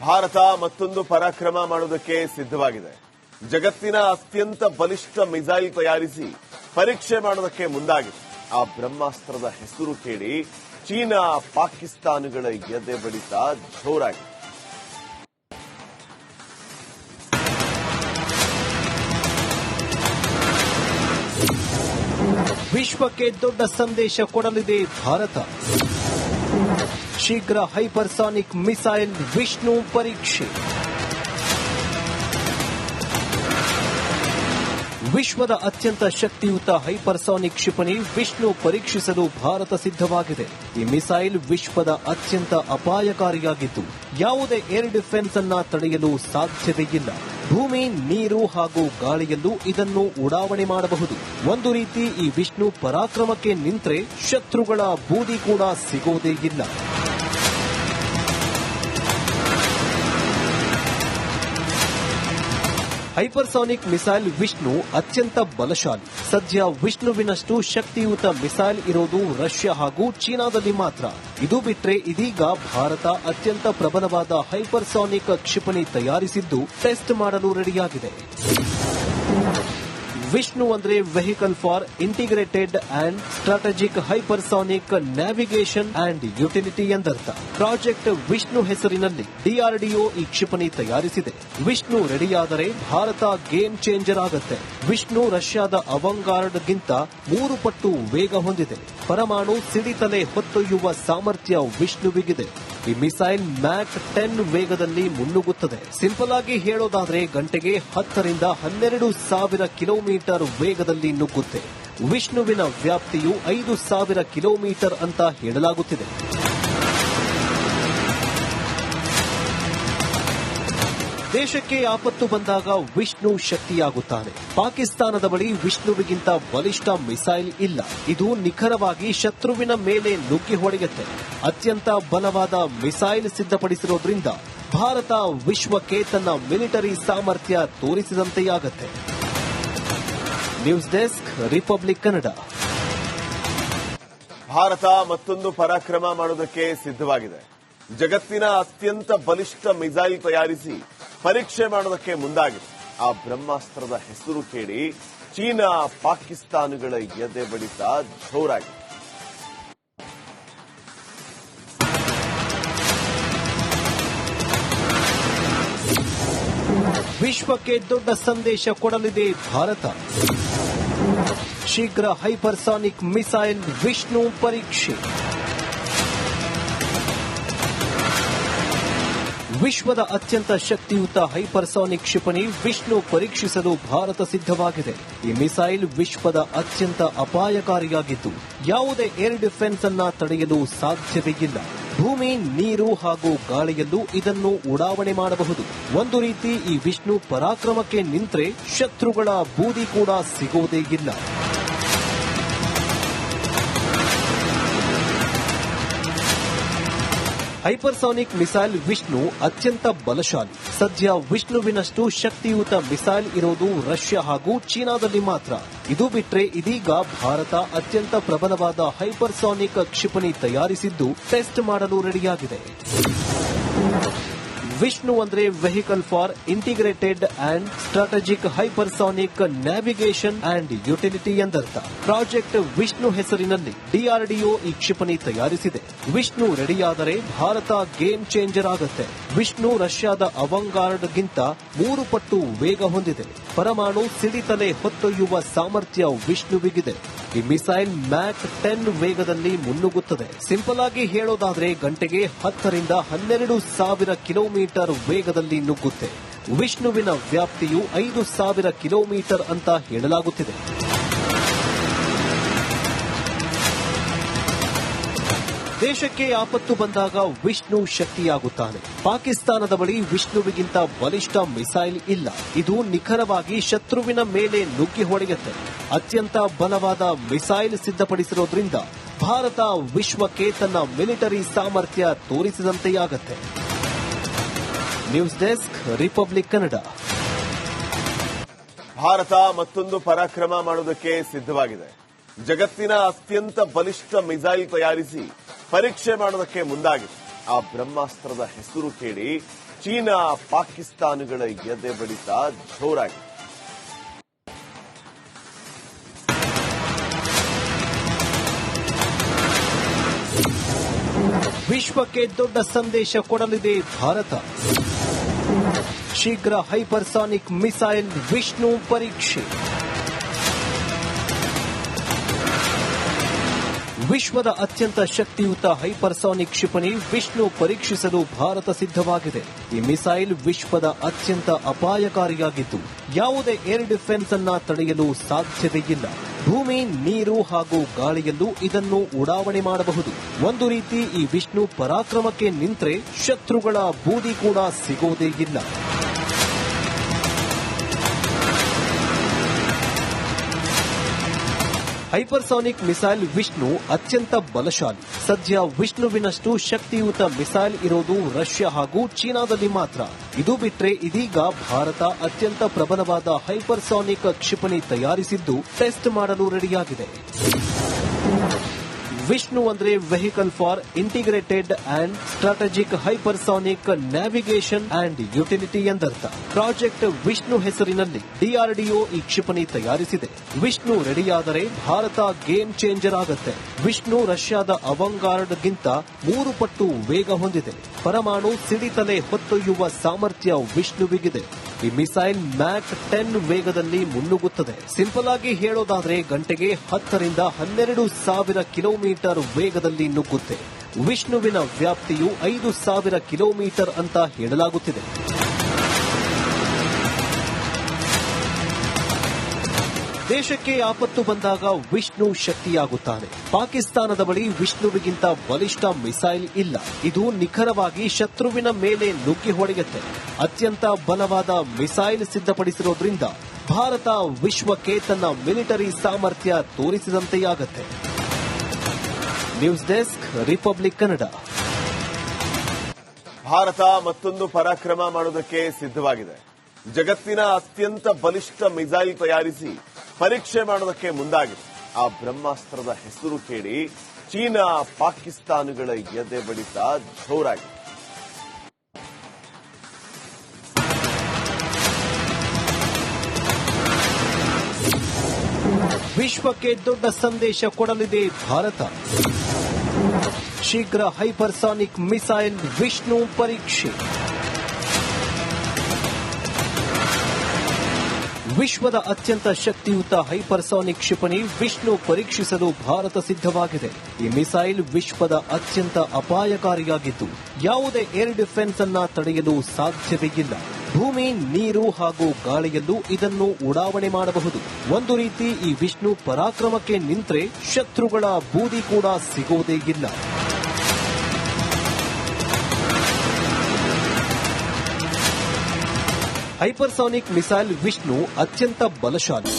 ಭಾರತ ಮತ್ತೊಂದು ಪರಾಕ್ರಮ ಮಾಡುವುದಕ್ಕೆ ಸಿದ್ಧವಾಗಿದೆ. ಜಗತ್ತಿನ ಅತ್ಯಂತ ಬಲಿಷ್ಠ ಮಿಸೈಲ್ ತಯಾರಿಸಿ ಪರೀಕ್ಷೆ ಮಾಡುವುದಕ್ಕೆ ಮುಂದಾಗಿದೆ. ಆ ಬ್ರಹ್ಮಾಸ್ತ್ರದ ಹೆಸರು ಕೇಳಿ ಚೀನಾ ಪಾಕಿಸ್ತಾನಗಳ ಎದೆ ಬಡಿತ ಜೋರಾಗಿದೆ. ವಿಶ್ವಕ್ಕೆ ದೊಡ್ಡ ಸಂದೇಶ ಕೊಡಲಿದೆ ಭಾರತ. ಶೀಘ್ರ ಹೈಪರ್ಸಾನಿಕ್ ಮಿಸೈಲ್ ವಿಷ್ಣು ಪರೀಕ್ಷೆ. ವಿಶ್ವದ ಅತ್ಯಂತ ಶಕ್ತಿಯುತ ಹೈಪರ್ಸಾನಿಕ್ ಕ್ಷಿಪಣಿ ವಿಷ್ಣು ಪರೀಕ್ಷಿಸಲು ಭಾರತ ಸಿದ್ಧವಾಗಿದೆ. ಈ ಮಿಸೈಲ್ ವಿಶ್ವದ ಅತ್ಯಂತ ಅಪಾಯಕಾರಿಯಾಗಿದ್ದು ಯಾವುದೇ ಏರ್ ಡಿಫೆನ್ಸ್ ಅನ್ನ ತಡೆಯಲು ಸಾಧ್ಯತೆಯಿಲ್ಲ. ಭೂಮಿ, ನೀರು ಹಾಗೂ ಗಾಳಿಯಲ್ಲೂ ಇದನ್ನು ಉಡಾವಣೆ ಮಾಡಬಹುದು. ಒಂದು ರೀತಿ ಈ ವಿಷ್ಣು ಪರಾಕ್ರಮಕ್ಕೆ ನಿಂತ್ರೆ ಶತ್ರುಗಳ ಬೂದಿ ಕೂಡ ಸಿಗೋದೇ ಇಲ್ಲ. ಹೈಪರ್ಸಾನಿಕ್ ಮಿಸೈಲ್ ವಿಷ್ಣು ಅತ್ಯಂತ ಬಲಶಾಲಿ. ಸದ್ಯ ವಿಷ್ಣುವಿನಷ್ಟು ಶಕ್ತಿಯುತ ಮಿಸೈಲ್ ಇರೋದು ರಷ್ಯಾ ಹಾಗೂ ಚೀನಾದಲ್ಲಿ ಮಾತ್ರ. ಇದು ಬಿಟ್ರೆ ಇದೀಗ ಭಾರತ ಅತ್ಯಂತ ಪ್ರಬಲವಾದ ಹೈಪರ್ಸಾನಿಕ್ ಕ್ಷಿಪಣಿ ತಯಾರಿಸಿದ್ದು ಟೆಸ್ಟ್ ಮಾಡಲು ರೆಡಿಯಾಗಿದೆ. ವಿಷ್ಣು ಅಂದ್ರೆ vehicle for integrated and strategic hypersonic navigation and utility ಎಂದರ್ಥ. ಪ್ರಾಜೆಕ್ಟ್ ವಿಷ್ಣು ಹೆಸರಿನಲ್ಲಿ ಡಿಆರ್ಡಿಒ ಈ ಕ್ಷಿಪಣಿ ತಯಾರಿಸಿದೆ. ವಿಷ್ಣು ರೆಡಿಯಾದರೆ ಭಾರತ ಗೇಮ್ ಚೇಂಜರ್ ಆಗುತ್ತೆ. ವಿಷ್ಣು ರಷ್ಯಾದ ಅವಂಗಾರ್ಡ್ ಗಿಂತ 3 ಪಟ್ಟು ವೇಗ ಹೊಂದಿದೆ. ಪರಮಾಣು ಸಿಡಿತಲೆ ಹೊತ್ತೊಯ್ಯುವ ಸಾಮರ್ಥ್ಯ ವಿಷ್ಣುವಿಗಿದೆ. ಈ ಮಿಸೈಲ್ ಮ್ಯಾಕ್ 10 ವೇಗದಲ್ಲಿ ಮುನ್ನುಗ್ಗುತ್ತದೆ. ಸಿಂಪಲ್ ಆಗಿ ಹೇಳೋದಾದ್ರೆ ಗಂಟೆಗೆ 10 ರಿಂದ 12,000 ಕಿಲೋಮೀಟರ್ ವೇಗದಲ್ಲಿ ನುಗ್ಗುತ್ತೆ. ವಿಷ್ಣುವಿನ ವ್ಯಾಪ್ತಿಯು 5,000 ಕಿಲೋಮೀಟರ್ ಅಂತ ಹೇಳಲಾಗುತ್ತಿದೆ. ದೇಶಕ್ಕೆ ಆಪತ್ತು ಬಂದಾಗ ವಿಷ್ಣು ಶಕ್ತಿಯಾಗುತ್ತಾನೆ. ಪಾಕಿಸ್ತಾನದ ಬಳಿ ವಿಷ್ಣುವಿಗಿಂತ ಬಲಿಷ್ಠ ಮಿಸೈಲ್ ಇಲ್ಲ. ಇದು ನಿಖರವಾಗಿ ಶತ್ರುವಿನ ಮೇಲೆ ನುಗ್ಗಿ ಹೊಡೆಯುತ್ತೆ. ಅತ್ಯಂತ ಬಲವಾದ ಮಿಸೈಲ್ ಸಿದ್ಧಪಡಿಸಿರೋದ್ರಿಂದ ಭಾರತ ವಿಶ್ವಕ್ಕೆ ತನ್ನ ಮಿಲಿಟರಿ ಸಾಮರ್ಥ್ಯ ತೋರಿಸಿದಂತೆಯಾಗತ್ತೆ. News desk, republic Kannada. Bharat ಮತ್ತೊಂದು ಪರಾಕ್ರಮ ಮಾಡುವುದಕ್ಕೆ ಸಿದ್ಧವಾಗಿದೆ. ಜಗತ್ತಿನ ಅತ್ಯಂತ ಬಲಿಷ್ಠ ಮಿಸೈಲ್ ತಯಾರಿಸಿ ಪರೀಕ್ಷೆ ಮಾಡುವುದಕ್ಕೆ ಮುಂದಾಗಿದೆ. ಆ ಬ್ರಹ್ಮಾಸ್ತ್ರದ ಹೆಸರು ಕೇಳಿ ಚೀನಾ ಪಾಕಿಸ್ತಾನಗಳ ಎದೆ ಬಡಿತ ಜೋರಾಗಿದೆ. ವಿಶ್ವಕ್ಕೆ ದೊಡ್ಡ ಸಂದೇಶ ಕೊಡಲಿದೆ ಭಾರತ. ಶೀಘ್ರ ಹೈಪರ್ಸಾನಿಕ್ ಮಿಸೈಲ್ ವಿಷ್ಣು ಪರೀಕ್ಷೆ. ವಿಶ್ವದ ಅತ್ಯಂತ ಶಕ್ತಿಯುತ ಹೈಪರ್ಸಾನಿಕ್ ಕ್ಷಿಪಣಿ ವಿಷ್ಣು ಪರೀಕ್ಷಿಸಲು ಭಾರತ ಸಿದ್ಧವಾಗಿದೆ. ಈ ಮಿಸೈಲ್ ವಿಶ್ವದ ಅತ್ಯಂತ ಅಪಾಯಕಾರಿಯಾಗಿದ್ದು ಯಾವುದೇ ಏರ್ ಡಿಫೆನ್ಸ್ ಅನ್ನ ತಡೆಯಲು ಸಾಧ್ಯತೆಯಿಲ್ಲ. ಭೂಮಿ, ನೀರು ಹಾಗೂ ಗಾಳಿಯಲ್ಲೂ ಇದನ್ನು ಉಡಾವಣೆ ಮಾಡಬಹುದು. ಒಂದು ರೀತಿ ಈ ವಿಷ್ಣು ಪರಾಕ್ರಮಕ್ಕೆ ನಿಂತ್ರೆ ಶತ್ರುಗಳ ಬೂದಿ ಕೂಡ ಸಿಗೋದೇ ಇಲ್ಲ. ಹೈಪರ್ಸಾನಿಕ್ ಮಿಸೈಲ್ ವಿಷ್ಣು ಅತ್ಯಂತ ಬಲಶಾಲಿ. ಸದ್ಯ ವಿಷ್ಣುವಿನಷ್ಟು ಶಕ್ತಿಯುತ ಮಿಸೈಲ್ ಇರೋದು ರಷ್ಯಾ ಹಾಗೂ ಚೀನಾದಲ್ಲಿ ಮಾತ್ರ. ಇದು ಬಿಟ್ರೆ ಇದೀಗ ಭಾರತ ಅತ್ಯಂತ ಪ್ರಬಲವಾದ ಹೈಪರ್ಸಾನಿಕ್ ಕ್ಷಿಪಣಿ ತಯಾರಿಸಿದ್ದು ಟೆಸ್ಟ್ ಮಾಡಲು ರೆಡಿಯಾಗಿದೆ. ವಿಷ್ಣು ಅಂದ್ರೆ vehicle for integrated and strategic hypersonic navigation and utility ಎಂದರ್ಥ. ಪ್ರಾಜೆಕ್ಟ್ ವಿಷ್ಣು ಹೆಸರಿನಲ್ಲಿ ಡಿಆರ್ಡಿಒ ಈ ಕ್ಷಿಪಣಿ ತಯಾರಿಸಿದೆ. ವಿಷ್ಣು ರೆಡಿಯಾದರೆ ಭಾರತ ಗೇಮ್ ಚೇಂಜರ್ ಆಗುತ್ತೆ. ವಿಷ್ಣು ರಷ್ಯಾದ ಅವಂಗಾರ್ಡ್ ಗಿಂತ 3 ಪಟ್ಟು ವೇಗ ಹೊಂದಿದೆ. ಪರಮಾಣು ಸಿಡಿತಲೆ ಹೊತ್ತೊಯ್ಯುವ ಸಾಮರ್ಥ್ಯ ವಿಷ್ಣುವಿಗಿದೆ. ಈ ಮಿಸೈಲ್ ಮ್ಯಾಕ್ 10 ವೇಗದಲ್ಲಿ ಮುನ್ನುಗ್ಗುತ್ತದೆ. ಸಿಂಪಲ್ ಆಗಿ ಹೇಳೋದಾದ್ರೆ ಗಂಟೆಗೆ 10 ರಿಂದ 12,000 ಕಿಲೋಮೀಟರ್ ವೇಗದಲ್ಲಿ ನುಗ್ಗುತ್ತೆ. ವಿಷ್ಣುವಿನ ವ್ಯಾಪ್ತಿಯು 5,000 ಕಿಲೋಮೀಟರ್ ಅಂತ ಹೇಳಲಾಗುತ್ತಿದೆ. ದೇಶಕ್ಕೆ ಆಪತ್ತು ಬಂದಾಗ ವಿಷ್ಣು ಶಕ್ತಿಯಾಗುತ್ತಾನೆ. ಪಾಕಿಸ್ತಾನದ ಬಳಿ ವಿಷ್ಣುವಿಗಿಂತ ಬಲಿಷ್ಠ ಮಿಸೈಲ್ ಇಲ್ಲ. ಇದು ನಿಖರವಾಗಿ ಶತ್ರುವಿನ ಮೇಲೆ ನುಗ್ಗಿ ಹೊಡೆಯುತ್ತೆ. ಅತ್ಯಂತ ಬಲವಾದ ಮಿಸೈಲ್ ಸಿದ್ಧಪಡಿಸಿರೋದ್ರಿಂದ ಭಾರತ ವಿಶ್ವಕ್ಕೆ ತನ್ನ ಮಿಲಿಟರಿ ಸಾಮರ್ಥ್ಯ ತೋರಿಸಿದಂತೆಯಾಗತ್ತೆ. News desk, republic Kannada. Bharat ಮತ್ತೊಂದು ಪರಾಕ್ರಮ ಮಾಡುವುದಕ್ಕೆ ಸಿದ್ಧವಾಗಿದೆ. ಜಗತ್ತಿನ ಅತ್ಯಂತ ಬಲಿಷ್ಠ ಮಿಸೈಲ್ ತಯಾರಿಸಿ ಪರೀಕ್ಷೆ ಮಾಡುವುದಕ್ಕೆ ಮುಂದಾಗಿದೆ. ಆ ಬ್ರಹ್ಮಾಸ್ತ್ರದ ಹೆಸರು ಕೇಳಿ ಚೀನಾ ಪಾಕಿಸ್ತಾನಗಳ ಎದೆ ಬಡಿತ ಜೋರಾಗಿದೆ. ವಿಶ್ವಕ್ಕೆ ದೊಡ್ಡ ಸಂದೇಶ ಕೊಡಲಿದೆ ಭಾರತ. ಶೀಘ್ರ ಹೈಪರ್ಸಾನಿಕ್ ಮಿಸೈಲ್ ವಿಷ್ಣು ಪರೀಕ್ಷೆ. ವಿಶ್ವದ ಅತ್ಯಂತ ಶಕ್ತಿಯುತ ಹೈಪರ್ಸಾನಿಕ್ ಕ್ಷಿಪಣಿ ವಿಷ್ಣು ಪರೀಕ್ಷಿಸಲು ಭಾರತ ಸಿದ್ಧವಾಗಿದೆ. ಈ ಮಿಸೈಲ್ ವಿಶ್ವದ ಅತ್ಯಂತ ಅಪಾಯಕಾರಿಯಾಗಿದ್ದು ಯಾವುದೇ ಏರ್ ಡಿಫೆನ್ಸ್ ಅನ್ನ ತಡೆಯಲು ಸಾಧ್ಯತೆಯಿಲ್ಲ. ಭೂಮಿ, ನೀರು ಹಾಗೂ ಗಾಳಿಯಲ್ಲೂ ಇದನ್ನು ಉಡಾವಣೆ ಮಾಡಬಹುದು. ಒಂದು ರೀತಿ ಈ ವಿಷ್ಣು ಪರಾಕ್ರಮಕ್ಕೆ ನಿಂತ್ರೆ ಶತ್ರುಗಳ ಬೂದಿ ಕೂಡ ಸಿಗೋದೇ ಇಲ್ಲ. ಹೈಪರ್ಸಾನಿಕ್ ಮಿಸೈಲ್ ವಿಷ್ಣು ಅತ್ಯಂತ ಬಲಶಾಲಿ. ಸದ್ಯ ವಿಷ್ಣುವಿನಷ್ಟು ಶಕ್ತಿಯುತ ಮಿಸೈಲ್ ಇರೋದು ರಷ್ಯಾ ಹಾಗೂ ಚೀನಾದಲ್ಲಿ ಮಾತ್ರ. ಇದು ಬಿಟ್ರೆ ಇದೀಗ ಭಾರತ ಅತ್ಯಂತ ಪ್ರಬಲವಾದ ಹೈಪರ್ಸಾನಿಕ್ ಕ್ಷಿಪಣಿ ತಯಾರಿಸಿದ್ದು ಟೆಸ್ಟ್ ಮಾಡಲು ರೆಡಿಯಾಗಿದೆ. ವಿಷ್ಣು ಅಂದ್ರೆ vehicle for integrated and strategic hypersonic navigation and utility ಎಂದರ್ಥ. ಪ್ರಾಜೆಕ್ಟ್ ವಿಷ್ಣು ಹೆಸರಿನಲ್ಲಿ ಡಿಆರ್ಡಿಒ ಈ ಕ್ಷಿಪಣಿ ತಯಾರಿಸಿದೆ. ವಿಷ್ಣು ರೆಡಿಯಾದರೆ ಭಾರತ ಗೇಮ್ ಚೇಂಜರ್ ಆಗುತ್ತೆ. ವಿಷ್ಣು ರಷ್ಯಾದ ಅವಂಗಾರ್ಡ್ ಗಿಂತ 3 ಪಟ್ಟು ವೇಗ ಹೊಂದಿದೆ. ಪರಮಾಣು ಸಿಡಿತಲೆ ಹೊತ್ತೊಯ್ಯುವ ಸಾಮರ್ಥ್ಯ ವಿಷ್ಣುವಿಗಿದೆ. ಈ ಮಿಸೈಲ್ ಮ್ಯಾಕ್ 10 ವೇಗದಲ್ಲಿ ಮುನ್ನುಗ್ಗುತ್ತದೆ. ಸಿಂಪಲ್ ಆಗಿ ಹೇಳೋದಾದ್ರೆ ಗಂಟೆಗೆ 10 ರಿಂದ 12,000 ಕಿಲೋಮೀಟರ್ ವೇಗದಲ್ಲಿ ನುಗ್ಗುತ್ತೆ. ವಿಷ್ಣುವಿನ ವ್ಯಾಪ್ತಿಯು 5,000 ಕಿಲೋಮೀಟರ್ ಅಂತ ಹೇಳಲಾಗುತ್ತಿದೆ. ದೇಶಕ್ಕೆ ಆಪತ್ತು ಬಂದಾಗ ವಿಷ್ಣು ಶಕ್ತಿಯಾಗುತ್ತಾನೆ. ಪಾಕಿಸ್ತಾನದ ಬಳಿ ವಿಷ್ಣುವಿಗಿಂತ ಬಲಿಷ್ಠ ಮಿಸೈಲ್ ಇಲ್ಲ. ಇದು ನಿಖರವಾಗಿ ಶತ್ರುವಿನ ಮೇಲೆ ನುಗ್ಗಿ ಹೊಡೆಯುತ್ತೆ. ಅತ್ಯಂತ ಬಲವಾದ ಮಿಸೈಲ್ ಸಿದ್ಧಪಡಿಸಿರೋದ್ರಿಂದ ಭಾರತ ವಿಶ್ವಕ್ಕೆ ತನ್ನ ಮಿಲಿಟರಿ ಸಾಮರ್ಥ್ಯ ತೋರಿಸಿದಂತೆಯಾಗುತ್ತೆ. News desk, republic Kannada. Bharat ಮತ್ತೊಂದು ಪರಾಕ್ರಮ ಮಾಡೋದಕ್ಕೆ ಸಿದ್ಧವಾಗಿದೆ. ಜಗತ್ತಿನ ಅತ್ಯಂತ ಬಲಿಷ್ಠ ಮಿಸೈಲ್ ತಯಾರಿಸಿ ಪರೀಕ್ಷೆ ಮಾಡೋದಕ್ಕೆ ಮುಂದಾಗಿದೆ. ಆ ಬ್ರಹ್ಮಾಸ್ತ್ರದ ಹೆಸರು ಕೇಳಿ ಚೀನಾ ಪಾಕಿಸ್ತಾನಗಳ ಎದೆ ಬಡಿತ ಜೋರಾಗಿದೆ. ವಿಶ್ವಕ್ಕೆ ದೊಡ್ಡ ಸಂದೇಶ ಕೊಡಲಿದೆ ಭಾರತ. ಶೀಘ್ರ ಹೈಪರ್ಸಾನಿಕ್ ಮಿಸೈಲ್ ವಿಷ್ಣು ಪರೀಕ್ಷೆ. ವಿಶ್ವದ ಅತ್ಯಂತ ಶಕ್ತಿಯುತ ಹೈಪರ್ಸಾನಿಕ್ ಕ್ಷಿಪಣಿ ವಿಷ್ಣು ಪರೀಕ್ಷಿಸಲು ಭಾರತ ಸಿದ್ಧವಾಗಿದೆ. ಈ ಮಿಸೈಲ್ ವಿಶ್ವದ ಅತ್ಯಂತ ಅಪಾಯಕಾರಿಯಾಗಿದ್ದು ಯಾವುದೇ ಏರ್ ಡಿಫೆನ್ಸ್ ಅನ್ನ ತಡೆಯಲು ಸಾಧ್ಯತೆಯಿಲ್ಲ. ಭೂಮಿ, ನೀರು ಹಾಗೂ ಗಾಳಿಯಲ್ಲೂ ಇದನ್ನು ಉಡಾವಣೆ ಮಾಡಬಹುದು. ಒಂದು ರೀತಿ ಈ ವಿಷ್ಣು ಪರಾಕ್ರಮಕ್ಕೆ ನಿಂತ್ರೆ ಶತ್ರುಗಳ ಬೂದಿ ಕೂಡ ಸಿಗೋದೇ ಇಲ್ಲ. ಹೈಪರ್ಸಾನಿಕ್ ಮಿಸೈಲ್ ವಿಷ್ಣು ಅತ್ಯಂತ ಬಲಶಾಲಿ.